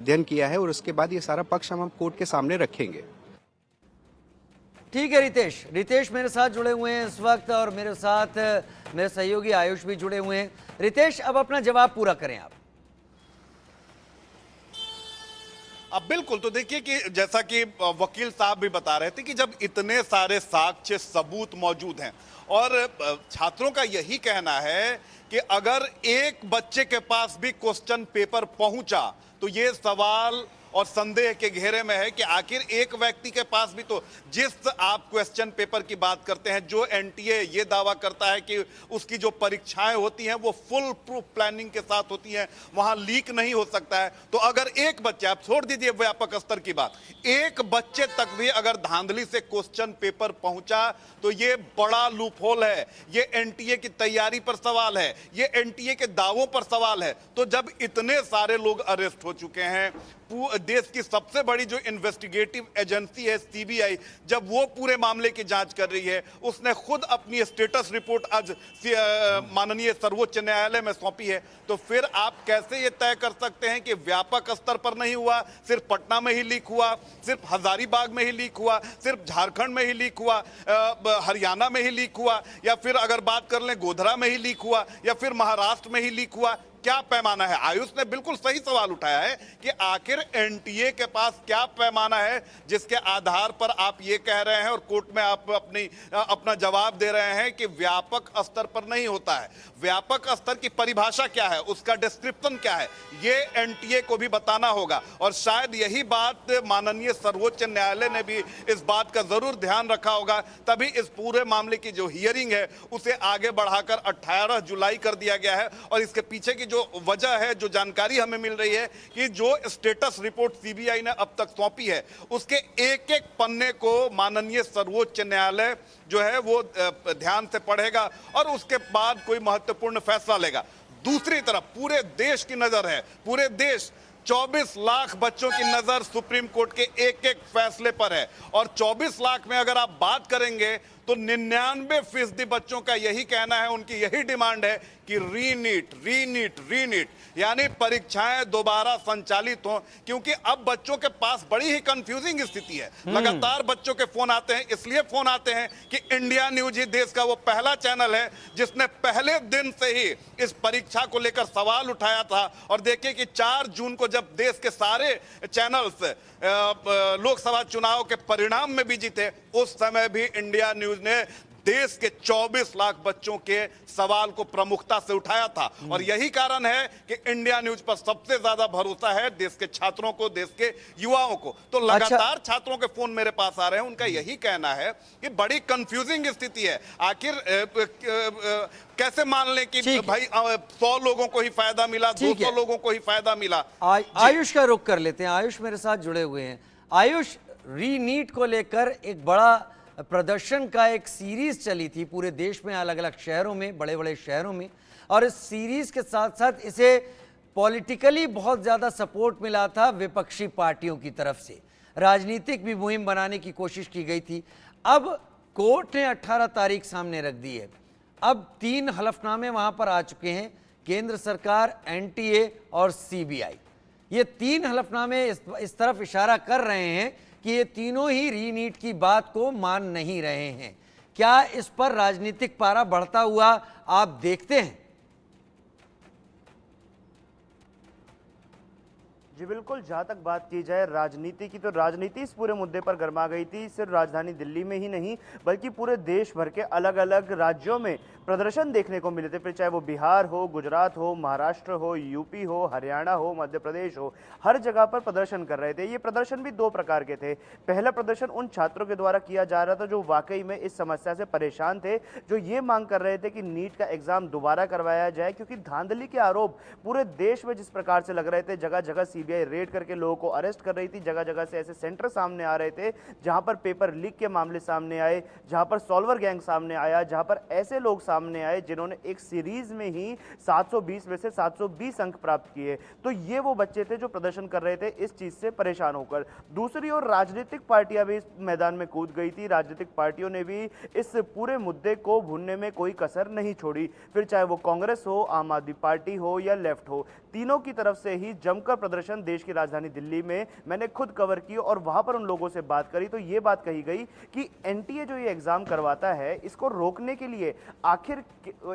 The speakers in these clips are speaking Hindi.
अध्ययन किया है और उसके बाद ये सारा पक्ष हम कोर्ट के सामने रखेंगे। ठीक है रितेश मेरे साथ जुड़े हुए हैं इस वक्त, और मेरे साथ मेरे सहयोगी आयुष भी जुड़े हुए हैं। रितेश, अब अपना जवाब पूरा करें आप। अब बिल्कुल, तो देखिए कि जैसा कि वकील साहब भी बता रहे थे कि जब इतने सारे साक्ष्य सबूत मौजूद हैं और छात्रों का यही कहना है कि अगर एक बच्चे के पास भी क्वेश्चन पेपर पहुंचा तो ये सवाल और संदेह के घेरे में है कि आखिर एक व्यक्ति के पास भी, तो जिस आप क्वेश्चन पेपर की बात करते हैं, जो एनटीए ये दावा करता है कि उसकी जो परीक्षाएं होती हैं वो फुल प्रूफ प्लानिंग के साथ होती हैं, वहां लीक नहीं हो सकता है, तो अगर एक बच्चे, आप छोड़ दीजिए व्यापक स्तर की बात, एक बच्चे तक भी अगर धांधली से क्वेश्चन पेपर पहुंचा तो ये बड़ा लूपहोल है, ये एनटीए की तैयारी पर सवाल है, ये एनटीए के दावों पर सवाल है। तो जब इतने सारे लोग अरेस्ट हो चुके हैं, देश की सबसे बड़ी जो इन्वेस्टिगेटिव एजेंसी है सीबीआई, जब वो पूरे मामले की जांच कर रही है, उसने खुद अपनी स्टेटस रिपोर्ट आज माननीय सर्वोच्च न्यायालय में सौंपी है, तो फिर आप कैसे ये तय कर सकते हैं कि व्यापक स्तर पर नहीं हुआ, सिर्फ पटना में ही लीक हुआ, सिर्फ हजारीबाग में ही लीक हुआ, सिर्फ झारखंड में ही लीक हुआ, हरियाणा में ही लीक हुआ, या फिर अगर बात कर लें गोधरा में ही लीक हुआ, या फिर महाराष्ट्र में ही लीक हुआ? क्या पैमाना है? आयुष ने बिल्कुल सही सवाल उठाया है कि आखिर एनटीए के पास क्या पैमाना है जिसके आधार पर आप ये कह रहे हैं और कोर्ट में आप अपना जवाब दे रहे हैं कि व्यापक स्तर पर नहीं होता है। व्यापक स्तर की परिभाषा क्या है, उसका डिस्क्रिप्शन क्या है, ये एनटीए को भी बताना होगा। और शायद यही बात माननीय सर्वोच्च न्यायालय ने भी इस बात का जरूर ध्यान रखा होगा, तभी इस पूरे मामले की जो हियरिंग है उसे आगे बढ़ाकर 18 जुलाई कर दिया गया है। और इसके पीछे की जो वजह है, जो जानकारी हमें मिल रही है कि जो स्टेटस रिपोर्ट सीबीआई ने अब तक सौंपी है उसके एक एक पन्ने को माननीय सर्वोच्च न्यायालय जो है वो ध्यान से पढ़ेगा और उसके बाद कोई महत्वपूर्ण फैसला लेगा। दूसरी तरफ पूरे देश की नजर है, पूरे देश 24 लाख बच्चों की नजर सुप्रीम कोर्ट के एक एक फैसले पर है। और 24 लाख में अगर आप बात करेंगे तो 99% बच्चों का यही कहना है, उनकी यही डिमांड है कि रीनीट यानी परीक्षाएं दोबारा संचालित हों, क्योंकि अब बच्चों के पास बड़ी ही कंफ्यूजिंग स्थिति है। लगातार बच्चों के फोन आते हैं, इसलिए फोन आते हैं कि इंडिया न्यूज ही देश का वो पहला चैनल है जिसने पहले दिन से ही इस परीक्षा को लेकर सवाल उठाया था। और देखिए कि 4 जून को जब देश के सारे चैनल्स लोकसभा चुनाव के परिणाम में भी जीते, उस समय भी इंडिया न्यूज ने देश के 24 लाख बच्चों के सवाल को प्रमुखता से उठाया था। और यही कारण है कि इंडिया न्यूज पर सबसे ज्यादा भरोसा है देश के छात्रों को, देश के युवाओं को। तो लगातार छात्रों के फोन मेरे पास आ रहे हैं, उनका यही कहना है कि बड़ी कंफ्यूजिंग स्थिति है। आखिर कैसे मान लें कि भाई 100 लोगों को ही फायदा मिला, 200 लोगों को ही फायदा मिला। आयुष का रुख कर लेते हैं, आयुष मेरे साथ जुड़े हुए हैं। आयुष, रीनीट को लेकर एक बड़ा प्रदर्शन का एक सीरीज चली थी पूरे देश में, अलग अलग शहरों में, बड़े बड़े शहरों में, और इस सीरीज के साथ साथ इसे पॉलिटिकली बहुत ज़्यादा सपोर्ट मिला था विपक्षी पार्टियों की तरफ से, राजनीतिक भी मुहिम बनाने की कोशिश की गई थी। अब कोर्ट ने 18 तारीख सामने रख दी है, अब 3 हलफनामे वहाँ पर आ चुके हैं, केंद्र सरकार, एनटीए और सीबीआई। ये 3 हलफनामे इस तरफ इशारा कर रहे हैं कि ये तीनों ही रीनीट की बात को मान नहीं रहे हैं। क्या इस पर राजनीतिक पारा बढ़ता हुआ आप देखते हैं? जी बिल्कुल, जहाँ तक बात की जाए राजनीति की, तो राजनीति इस पूरे मुद्दे पर गर्मा गई थी। सिर्फ राजधानी दिल्ली में ही नहीं बल्कि पूरे देश भर के अलग अलग राज्यों में प्रदर्शन देखने को मिले थे, फिर चाहे वो बिहार हो, गुजरात हो, महाराष्ट्र हो, यूपी हो, हरियाणा हो, मध्य प्रदेश हो, हर जगह पर प्रदर्शन कर रहे थे। ये प्रदर्शन भी 2 प्रकार के थे। पहला प्रदर्शन उन छात्रों के द्वारा किया जा रहा था जो वाकई में इस समस्या से परेशान थे, जो ये मांग कर रहे थे कि नीट का एग्जाम दोबारा करवाया जाए, क्योंकि धांधली के आरोप पूरे देश में जिस प्रकार से लग रहे थे, जगह जगह सीबीआई रेड करके लोगों को अरेस्ट कर रही थी, जगह जगह से ऐसे सेंटर सामने आ रहे थे जहां पर पेपर लीक के मामले सामने आए, जहां पर सॉल्वर गैंग सामने आया, जहां पर ऐसे लोग सामने आए जिन्होंने एक सीरीज में ही 720 में से 720 अंक प्राप्त किए। तो ये वो बच्चे थे जो प्रदर्शन कर रहे थे इस चीज से परेशान होकर। दूसरी ओर राजनीतिक पार्टियां भी इस मैदान में कूद गई थी। राजनीतिक पार्टियों ने भी इस पूरे मुद्दे को भूनने में कोई कसर नहीं छोड़ी, फिर चाहे वो कांग्रेस हो, आम आदमी पार्टी हो या लेफ्ट हो, तीनों की तरफ से ही जमकर प्रदर्शन प्रदर्शन देश की राजधानी दिल्ली में मैंने खुद कवर की और वहां पर उन लोगों से बात करी तो ये बात कही गई कि एनटीए जो ये एग्जाम करवाता है इसको रोकने के लिए, आखिर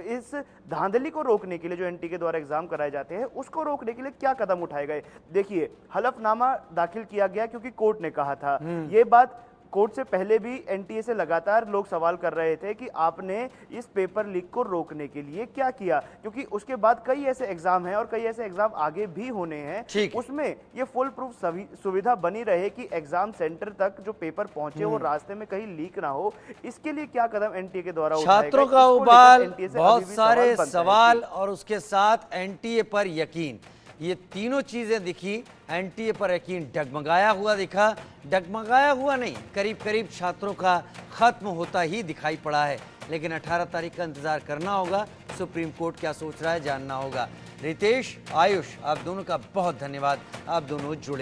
इस धांधली को रोकने के लिए जो एनटीए के द्वारा एग्जाम कराए जाते हैं उसको रोकने के लिए क्या कदम उठाए गए। देखिए, हलफनामा दाखिल किया गया क्योंकि कोर्ट ने कहा था। ये बात कोर्ट से पहले भी एनटीए से लगातार लोग सवाल कर रहे थे कि आपने इस पेपर लीक को रोकने के लिए क्या किया, क्योंकि उसके बाद कई ऐसे एग्जाम हैं और कई ऐसे एग्जाम आगे भी होने हैं, उसमें ये फुल प्रूफ सुविधा बनी रहे कि एग्जाम सेंटर तक जो पेपर पहुंचे वो रास्ते में कहीं लीक ना हो। इसके लिए क्या कदम एनटीए के द्वारा छात्रों का उबाल, बहुत सारे सवाल और उसके साथ एनटीए पर यकीन, ये तीनों चीजें दिखी। एनटीए पर यकीन डगमगाया हुआ दिखा, डगमगाया हुआ नहीं, करीब करीब छात्रों का खत्म होता ही दिखाई पड़ा है। लेकिन 18 तारीख का इंतजार करना होगा, सुप्रीम कोर्ट क्या सोच रहा है जानना होगा। रितेश, आयुष, आप दोनों का बहुत धन्यवाद, आप दोनों जुड़े।